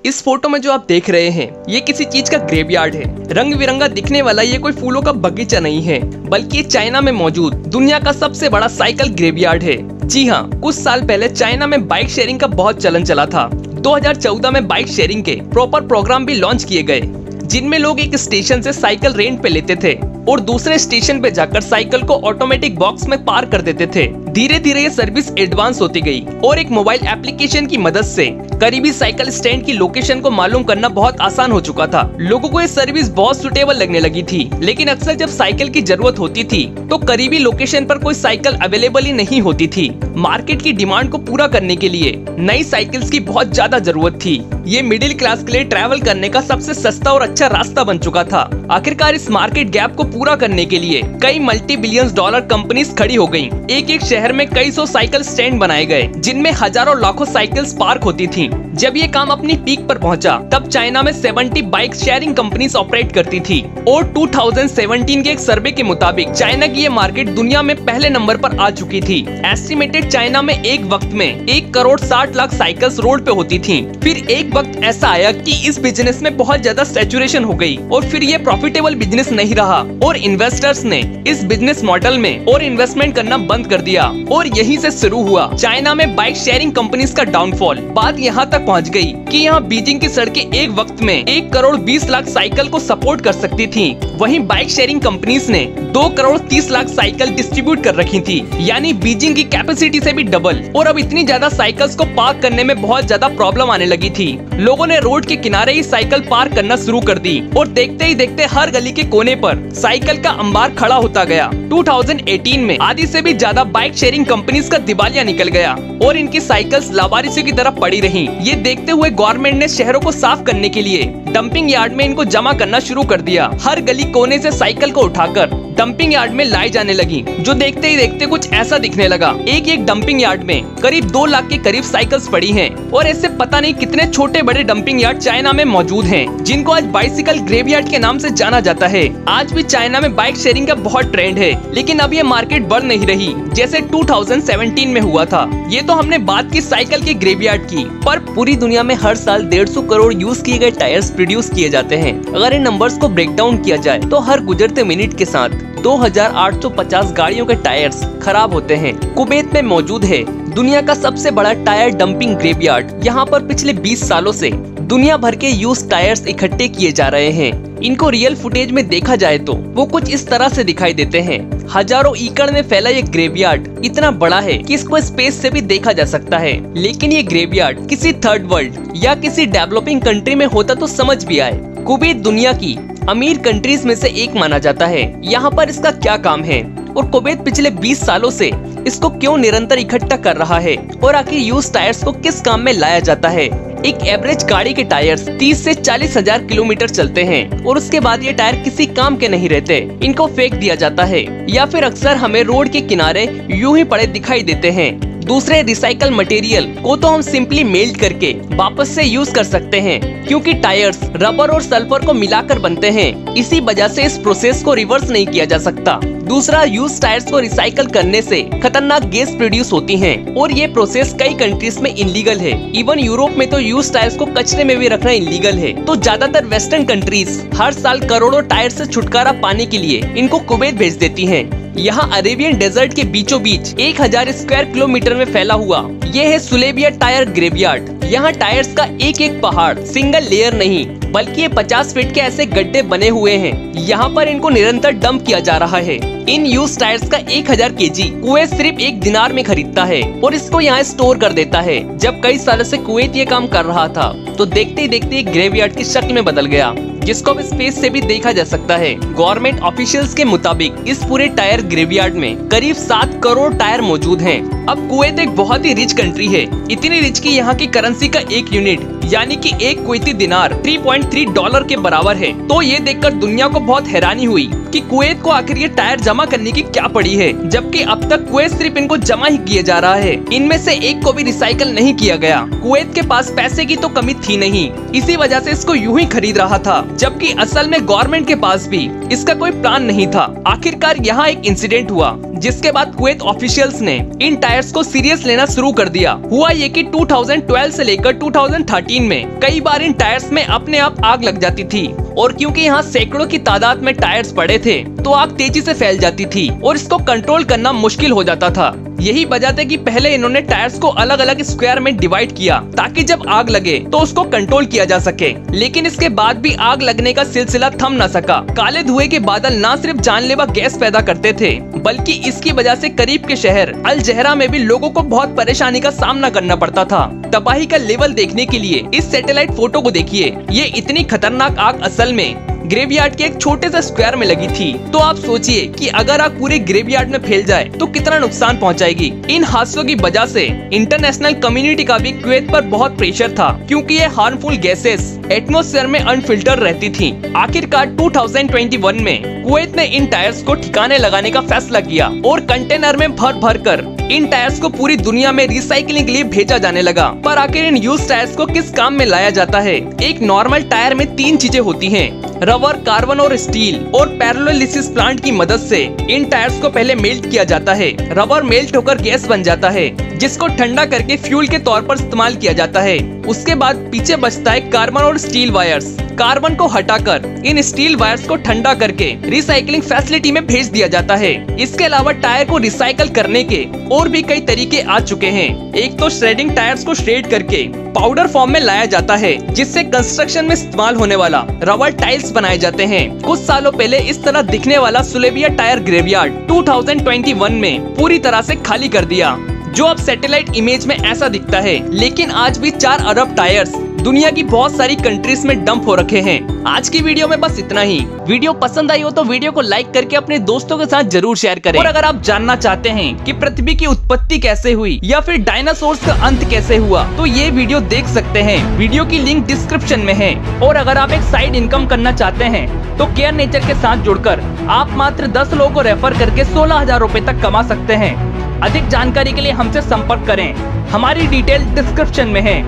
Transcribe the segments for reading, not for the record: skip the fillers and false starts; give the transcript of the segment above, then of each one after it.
इस फोटो में जो आप देख रहे हैं ये किसी चीज का ग्रेवयार्ड है। रंग बिरंगा दिखने वाला ये कोई फूलों का बगीचा नहीं है, बल्कि ये चाइना में मौजूद दुनिया का सबसे बड़ा साइकिल ग्रेवयार्ड है। जी हाँ, कुछ साल पहले चाइना में बाइक शेयरिंग का बहुत चलन चला था। 2014 में बाइक शेयरिंग के प्रॉपर प्रोग्राम भी लॉन्च किए गए, जिनमें लोग एक स्टेशन से साइकिल रेंट पे लेते थे और दूसरे स्टेशन पे जाकर साइकिल को ऑटोमेटिक बॉक्स में पार कर देते थे। धीरे धीरे ये सर्विस एडवांस होती गई और एक मोबाइल एप्लीकेशन की मदद से करीबी साइकिल स्टैंड की लोकेशन को मालूम करना बहुत आसान हो चुका था। लोगों को ये सर्विस बहुत सुटेबल लगने लगी थी, लेकिन अक्सर जब साइकिल की जरूरत होती थी तो करीबी लोकेशन पर कोई साइकिल अवेलेबल ही नहीं होती थी। मार्केट की डिमांड को पूरा करने के लिए नई साइकिल्स की बहुत ज्यादा जरूरत थी। ये मिडिल क्लास के लिए ट्रैवल करने का सबसे सस्ता और अच्छा रास्ता बन चुका था। आखिरकार इस मार्केट गैप को पूरा करने के लिए कई मल्टी बिलियंस डॉलर कंपनीज खड़ी हो गयी। एक एक शहर में कई सौ साइकिल स्टैंड बनाए गए, जिनमें हजारों लाखों साइकिल्स पार्क होती थी। जब ये काम अपनी पीक पर पहुंचा, तब चाइना में 70 बाइक शेयरिंग कंपनीज ऑपरेट करती थी और 2017 के एक सर्वे के मुताबिक चाइना की ये मार्केट दुनिया में पहले नंबर पर आ चुकी थी। एस्टिमेटेड चाइना में एक वक्त में 1 करोड़ 60 लाख साइकिल्स रोड पे होती थी। फिर एक वक्त ऐसा आया कि इस बिजनेस में बहुत ज्यादा सैचुरेशन हो गई और फिर ये प्रॉफिटेबल बिजनेस नहीं रहा और इन्वेस्टर्स ने इस बिजनेस मॉडल में और इन्वेस्टमेंट करना बंद कर दिया और यहीं से शुरू हुआ चाइना में बाइक शेयरिंग कंपनीज का डाउनफॉल। बात यहाँ तक पहुँच गई कि यहाँ बीजिंग की सड़कें एक वक्त में 1 करोड़ 20 लाख साइकिल को सपोर्ट कर सकती थी। वहीं बाइक शेयरिंग कंपनीज ने 2 करोड़ 30 लाख साइकिल डिस्ट्रीब्यूट कर रखी थी, यानी बीजिंग की कैपेसिटी से भी डबल। और अब इतनी ज्यादा साइकिल्स को पार्क करने में बहुत ज्यादा प्रॉब्लम आने लगी थी। लोगों ने रोड के किनारे ही साइकिल पार्क करना शुरू कर दी और देखते ही देखते हर गली के कोने पर साइकिल का अंबार खड़ा होता गया। 2018 में आधी से भी ज्यादा बाइक शेयरिंग कंपनीज का दिवालिया निकल गया और इनकी साइकिल्स लावारिसों की तरह पड़ी रहीं। ये देखते हुए गवर्नमेंट ने शहरों को साफ करने के लिए डंपिंग यार्ड में इनको जमा करना शुरू कर दिया। हर गली कोने से साइकिल को उठाकर डंपिंग यार्ड में लाई जाने लगी, जो देखते ही देखते कुछ ऐसा दिखने लगा। एक डंपिंग यार्ड में करीब 2 लाख के करीब साइकिल्स पड़ी हैं और ऐसे पता नहीं कितने छोटे बड़े डंपिंग यार्ड चाइना में मौजूद हैं, जिनको आज बाइसिकल ग्रेवयार्ड के नाम से जाना जाता है। आज भी चाइना में बाइक शेयरिंग का बहुत ट्रेंड है, लेकिन अब ये मार्केट बढ़ नहीं रही जैसे 2017 में हुआ था। ये तो हमने बात की साइकिल के ग्रेवयार्ड की, पर पूरी दुनिया में हर साल 150 करोड़ यूज किए गए टायर्स प्रोड्यूस किए जाते हैं। अगर इन नंबर्स को ब्रेक डाउन किया जाए तो हर गुजरते मिनट के साथ 2850 गाड़ियों के टायर्स खराब होते हैं। कुवैत में मौजूद है दुनिया का सबसे बड़ा टायर डंपिंग ग्रेवयार्ड। यहाँ पर पिछले 20 सालों से दुनिया भर के यूज टायर्स इकट्ठे किए जा रहे हैं। इनको रियल फुटेज में देखा जाए तो वो कुछ इस तरह से दिखाई देते हैं। हजारों एकड़ में फैला ये ग्रेवयार्ड इतना बड़ा है कि इसको स्पेस से भी देखा जा सकता है। लेकिन ये ग्रेवयार्ड किसी थर्ड वर्ल्ड या किसी डेवलपिंग कंट्री में होता तो समझ भी आए। कुवैत दुनिया की अमीर कंट्रीज में से एक माना जाता है। यहाँ पर इसका क्या काम है और कुवैत पिछले 20 सालों से इसको क्यों निरंतर इकट्ठा कर रहा है और आखिर यूज टायर्स को किस काम में लाया जाता है। एक एवरेज गाड़ी के टायर्स 30 से 40 हजार किलोमीटर चलते हैं और उसके बाद ये टायर किसी काम के नहीं रहते। इनको फेंक दिया जाता है या फिर अक्सर हमें रोड के किनारे यूं ही पड़े दिखाई देते हैं। दूसरे रिसाइकल मटेरियल को तो हम सिंपली मेल्ट करके वापस से यूज कर सकते हैं, क्योंकि टायर्स रबर और सल्फर को मिलाकर बनते हैं। इसी वजह से इस प्रोसेस को रिवर्स नहीं किया जा सकता। दूसरा, यूज टायर्स को रिसाइकल करने से खतरनाक गैस प्रोड्यूस होती हैं और ये प्रोसेस कई कंट्रीज में इलीगल है। इवन यूरोप में तो यूज टायर्स को कचरे में भी रखना इलीगल है। तो ज्यादातर वेस्टर्न कंट्रीज हर साल करोड़ों टायर से छुटकारा पाने के लिए इनको कुवैत भेज देती हैं। यहाँ अरेबियन डेजर्ट के बीचों बीच 1000 स्क्वायर किलोमीटर में फैला हुआ ये है सुलेबिया टायर ग्रेवयार्ड। यहाँ टायर्स का एक एक पहाड़ सिंगल लेयर नहीं, बल्कि ये 50 फीट के ऐसे गड्ढे बने हुए हैं। यहाँ पर इनको निरंतर डंप किया जा रहा है। इन यूज टायर्स का 1000 केजी कुवैत सिर्फ 1 दिनार में खरीदता है और इसको यहाँ स्टोर कर देता है। जब कई सालों से कुवैत ये काम कर रहा था तो देखते ही देखते एक ग्रेवयार्ड की शक्ल में बदल गया, जिसको अब स्पेस से भी देखा जा सकता है। गवर्नमेंट ऑफिशियल्स के मुताबिक इस पूरे टायर ग्रेवयार्ड में करीब 7 करोड़ टायर मौजूद हैं। अब कुवैत एक बहुत ही रिच कंट्री है, इतनी रिच कि यहाँ की करेंसी का एक यूनिट यानी कि एक कुवैती दिनार $3.3 के बराबर है। तो ये देखकर दुनिया को बहुत हैरानी हुई कि कुवैत को आखिर ये टायर जमा करने की क्या पड़ी है, जबकि अब तक कुवैत सिर्फ इनको जमा ही किए जा रहा है। इनमें से एक को भी रिसाइकल नहीं किया गया। कुवैत के पास पैसे की तो कमी थी थी नहीं, इसी वजह से इसको यूं ही खरीद रहा था, जबकि असल में गवर्नमेंट के पास भी इसका कोई प्लान नहीं था। आखिरकार यहाँ एक इंसिडेंट हुआ, जिसके बाद कुवैत ऑफिशियल्स ने इन टायर्स को सीरियस लेना शुरू कर दिया। हुआ ये कि 2012 से लेकर 2013 में कई बार इन टायर्स में अपने आप आग लग जाती थी, और क्योंकि यहाँ सैकड़ों की तादाद में टायर्स पड़े थे तो आग तेजी से फैल जाती थी और इसको कंट्रोल करना मुश्किल हो जाता था। यही वजह थी कि पहले इन्होंने टायर्स को अलग अलग स्क्वायर में डिवाइड किया ताकि जब आग लगे तो उसको कंट्रोल किया जा सके। लेकिन इसके बाद भी आग लगने का सिलसिला थम न सका। काले धुएं के बादल न सिर्फ जानलेवा गैस पैदा करते थे, बल्कि इसकी वजह से करीब के शहर अल जहरा में भी लोगों को बहुत परेशानी का सामना करना पड़ता था। तबाही का लेवल देखने के लिए इस सैटेलाइट फोटो को देखिए। ये इतनी खतरनाक आग असल में ग्रेवयार्ड के एक छोटे से स्क्वायर में लगी थी। तो आप सोचिए कि अगर आग पूरे ग्रेवयार्ड में फैल जाए तो कितना नुकसान पहुंचाएगी। इन हादसों की वजह से इंटरनेशनल कम्युनिटी का भी कुवैत पर बहुत प्रेशर था, क्योंकि ये हार्मफुल गैसेस एटमॉस्फेयर में अनफिल्टर रहती थी। आखिरकार 2021 में कुवैत ने इन टायर्स को ठिकाने लगाने का फैसला किया और कंटेनर में भर भर कर इन टायर्स को पूरी दुनिया में रिसाइकलिंग के लिए भेजा जाने लगा। पर आखिर इन यूज टायर्स को किस काम में लाया जाता है? एक नॉर्मल टायर में 3 चीजें होती हैं, रबर, कार्बन और स्टील। और पैरेललिसिस प्लांट की मदद से इन टायर्स को पहले मेल्ट किया जाता है। रबर मेल्ट होकर गैस बन जाता है, जिसको ठंडा करके फ्यूल के तौर पर इस्तेमाल किया जाता है। उसके बाद पीछे बचता है कार्बन और स्टील वायर्स। कार्बन को हटाकर इन स्टील वायर्स को ठंडा करके रिसाइकलिंग फैसिलिटी में भेज दिया जाता है। इसके अलावा टायर को रिसाइकल करने के और भी कई तरीके आ चुके हैं। एक तो श्रेडिंग, टायर्स को श्रेड करके पाउडर फॉर्म में लाया जाता है, जिससे कंस्ट्रक्शन में इस्तेमाल होने वाला रबर टाइल्स बनाए जाते हैं। कुछ सालों पहले इस तरह दिखने वाला सुलेबिया टायर ग्रेवयार्ड 2021 में पूरी तरह से खाली कर दिया, जो अब सैटेलाइट इमेज में ऐसा दिखता है। लेकिन आज भी 4 अरब टायर्स दुनिया की बहुत सारी कंट्रीज में डंप हो रखे हैं। आज की वीडियो में बस इतना ही। वीडियो पसंद आई हो तो वीडियो को लाइक करके अपने दोस्तों के साथ जरूर शेयर करें। और अगर आप जानना चाहते हैं कि पृथ्वी की उत्पत्ति कैसे हुई या फिर डायनासोर्स का अंत कैसे हुआ, तो ये वीडियो देख सकते हैं। वीडियो की लिंक डिस्क्रिप्शन में है। और अगर आप एक साइड इनकम करना चाहते हैं तो केयर नेचर के साथ जुड़कर आप मात्र 10 लोगों को रेफर करके 16,000 रुपए तक कमा सकते हैं। अधिक जानकारी के लिए हमसे संपर्क करें। हमारी डिटेल डिस्क्रिप्शन में है।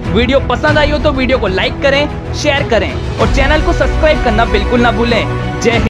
वीडियो पसंद आई हो तो वीडियो को लाइक करें, शेयर करें और चैनल को सब्सक्राइब करना बिल्कुल ना भूलें। जय हिंद।